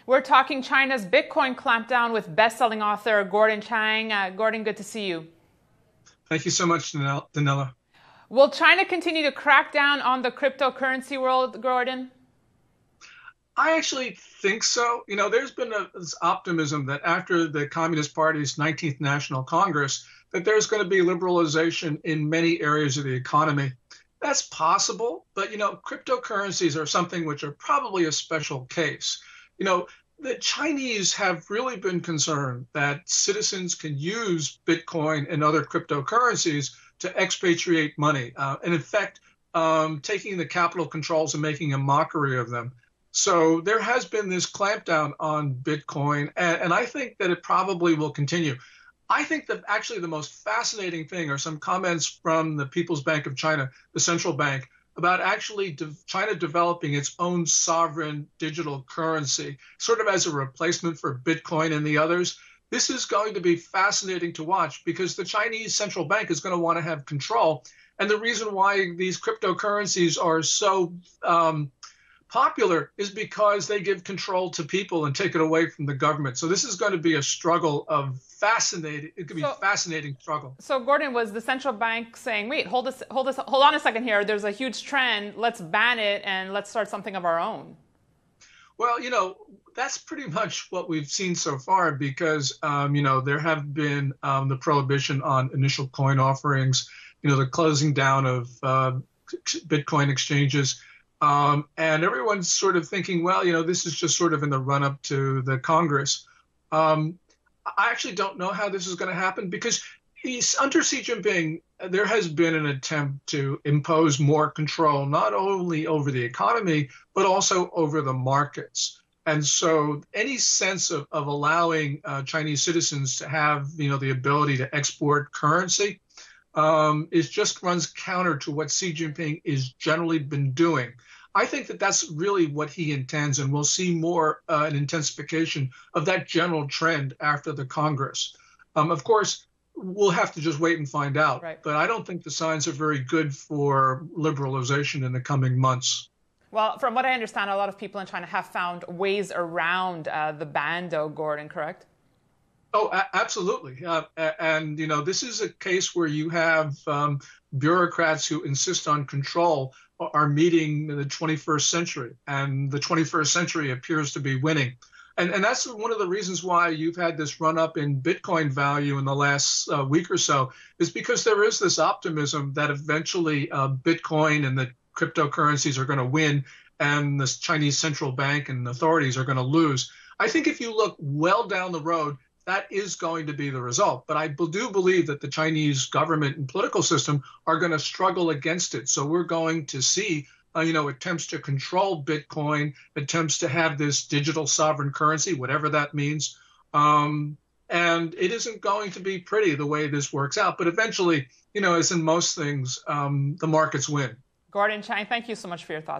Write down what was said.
We're talking China's Bitcoin clampdown with best-selling author Gordon Chang. Gordon, good to see you. Thank you so much, Danella. Will China continue to crack down on the cryptocurrency world, Gordon? I actually think so. There's been this optimism that after the Communist Party's 19th National Congress, that there's going to be liberalization in many areas of the economy. That's possible, but cryptocurrencies are something which are probably a special case. The Chinese have really been concerned that citizens can use Bitcoin and other cryptocurrencies to expatriate money, and in fact, taking the capital controls and making a mockery of them. So there has been this clampdown on Bitcoin, and I think that it probably will continue. I think that actually the most fascinating thing are some comments from the People's Bank of China, the central bank, about actually China developing its own sovereign digital currency, sort of as a replacement for Bitcoin and the others. This is going to be fascinating to watch because the Chinese central bank is going to want to have control. And the reason why these cryptocurrencies are so popular is because they give control to people and take it away from the government. So this is going to be a struggle of fascinating. It could be a fascinating struggle. So Gordon, was the central bank saying, wait, hold on a second here. There's a huge trend. Let's ban it and let's start something of our own. Well, that's pretty much what we've seen so far because, there have been the prohibition on initial coin offerings, the closing down of Bitcoin exchanges. And everyone's sort of thinking, well, this is just sort of in the run up to the Congress. I actually don't know how this is going to happen because under Xi Jinping, there has been an attempt to impose more control, not only over the economy, but also over the markets. And so any sense of allowing Chinese citizens to have, the ability to export currency just runs counter to what Xi Jinping has generally been doing. I think that that's really what he intends, and we'll see more an intensification of that general trend after the Congress. Of course, we'll have to just wait and find out. Right. But I don't think the signs are very good for liberalization in the coming months. Well, from what I understand, a lot of people in China have found ways around the ban, though, Gordon, correct? Oh, absolutely. And, this is a case where you have bureaucrats who insist on control are meeting in the 21st century, and the 21st century appears to be winning. And that's one of the reasons why you've had this run up in Bitcoin value in the last week or so, is because there is this optimism that eventually Bitcoin and the cryptocurrencies are going to win and the Chinese central bank and authorities are going to lose. I think if you look well down the road, that is going to be the result. But I do believe that the Chinese government and political system are going to struggle against it. So we're going to see, attempts to control Bitcoin, attempts to have this digital sovereign currency, whatever that means. And it isn't going to be pretty the way this works out. But eventually, as in most things, the markets win. Gordon Chang, thank you so much for your thoughts.